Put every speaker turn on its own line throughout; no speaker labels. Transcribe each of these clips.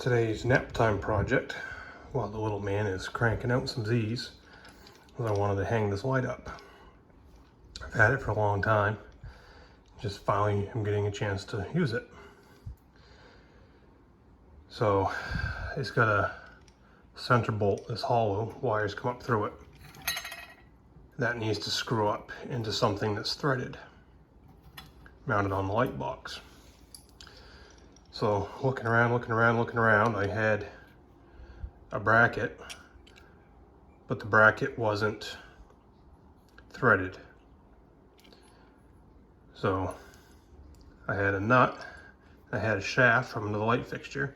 Today's nap time project, while the little man is cranking out some Z's, was I wanted to hang this light up. I've had it for a long time, just finally I'm getting a chance to use it. So it's got a center bolt that's hollow, wires come up through it. That needs to screw up into something that's threaded, mounted on the light box. So looking around, I had a bracket, but the bracket wasn't threaded. So I had a nut, I had a shaft from the light fixture,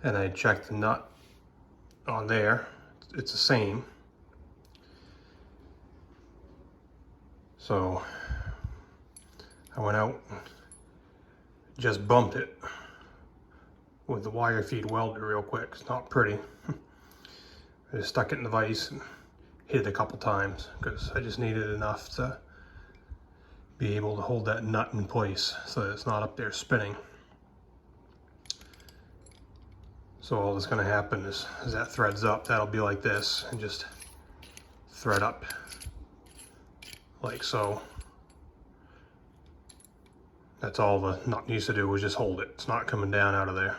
and I checked the nut on there. It's the same. So I went out and just bumped it with the wire feed welder real quick. It's not pretty. I just stuck it in the vise and hit it a couple times because I just needed enough to be able to hold that nut in place so that it's not up there spinning. So all that's going to happen is as that threads up, that'll be like this and just thread up like so. That's all the nut needs to do, was just hold it. It's not coming down out of there.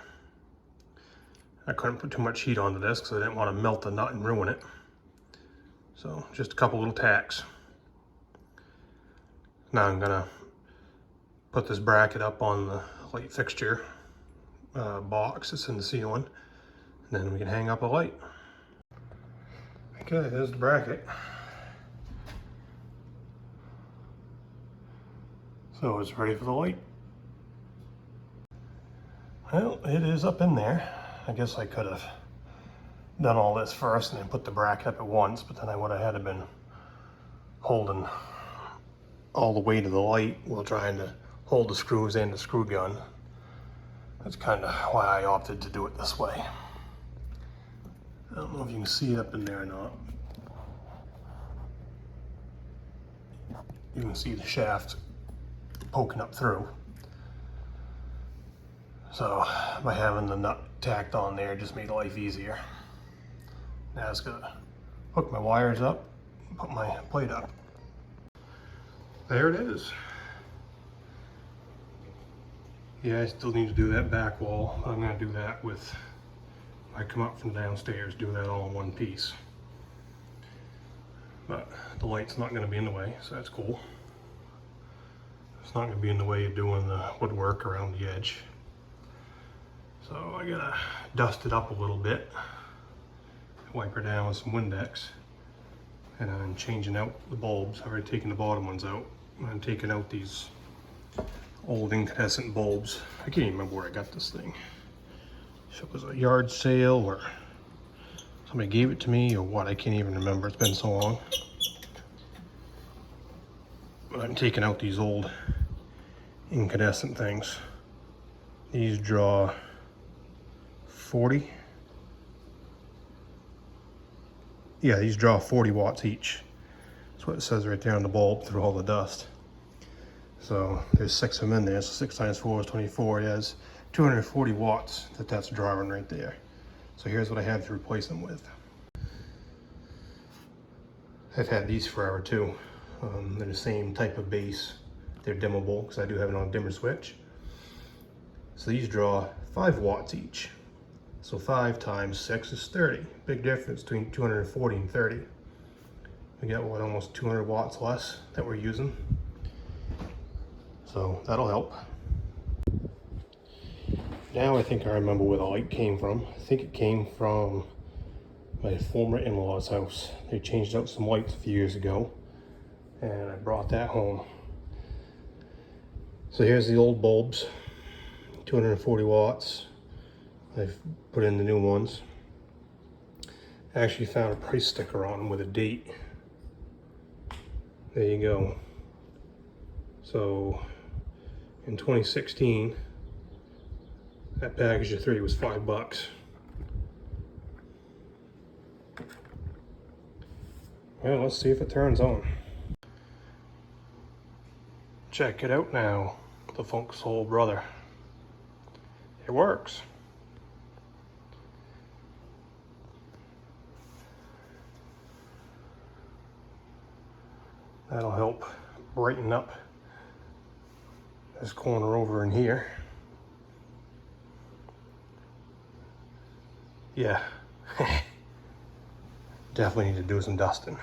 I couldn't put too much heat onto this because I didn't want to melt the nut and ruin it. So just a couple little tacks. Now I'm gonna put this bracket up on the light fixture box that's in the ceiling, and then we can hang up a light. Okay, there's the bracket. So it's ready for the light. Well, it is up in there. I guess I could have done all this first and then put the bracket up at once, but then I would have had to been holding all the weight of the light while trying to hold the screws and the screw gun. That's kind of why I opted to do it this way. I don't know if you can see it up in there or not. You can see the shaft poking up through. So by having the nut tacked on there just made life easier. Now I just gotta hook my wires up and put my plate up. There it is. Yeah, I still need to do that back wall. I'm gonna do that with, I come up from downstairs, do that all in one piece. But the light's not gonna be in the way, so that's cool. It's not gonna be in the way of doing the woodwork around the edge. So I gotta dust it up a little bit, wipe her down with some Windex, and I'm changing out the bulbs. I've already taken the bottom ones out. I'm taking out these old incandescent bulbs. I can't even remember where I got this thing. If it was a yard sale or somebody gave it to me or what, I can't even remember. It's been so long. But I'm taking out these old incandescent things. These draw 40. Yeah, these draw 40 watts each. That's what it says right there on the bulb through all the dust. So there's 6 of them in there, so 6 times 4 is 24. Yeah, it's 240 watts that's drawing right there. So here's what I have to replace them with. I've had these forever too. They're the same type of base. They're dimmable because I do have it on a dimmer switch. So these draw 5 watts each. So 5 times 6 is 30. Big difference between 240 and 30. We got what, almost 200 watts less that we're using. So that'll help. Now I think I remember where the light came from. I think it came from my former in-law's house. They changed out some lights a few years ago, and I brought that home. So here's the old bulbs, 240 watts. I've put in the new ones. I actually found a price sticker on them with a date. There you go. So in 2016, that package of 3 was $5. Well, let's see if it turns on. Check it out now, the Funk Soul Brother. It works. That'll help brighten up this corner over in here. Yeah, definitely need to do some dusting.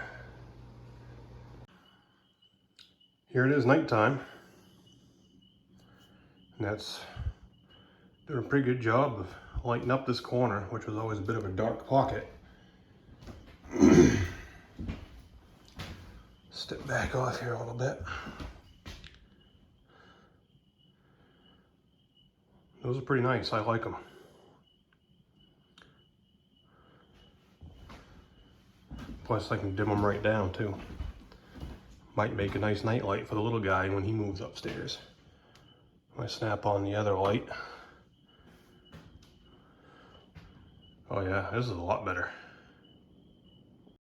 Here it is nighttime, and that's doing a pretty good job of lighting up this corner, which was always a bit of a dark pocket. Step back off here a little bit. Those are pretty nice, I like them. Plus I can dim them right down too. Might make a nice night light for the little guy when he moves upstairs. I snap on the other light. Oh yeah, this is a lot better.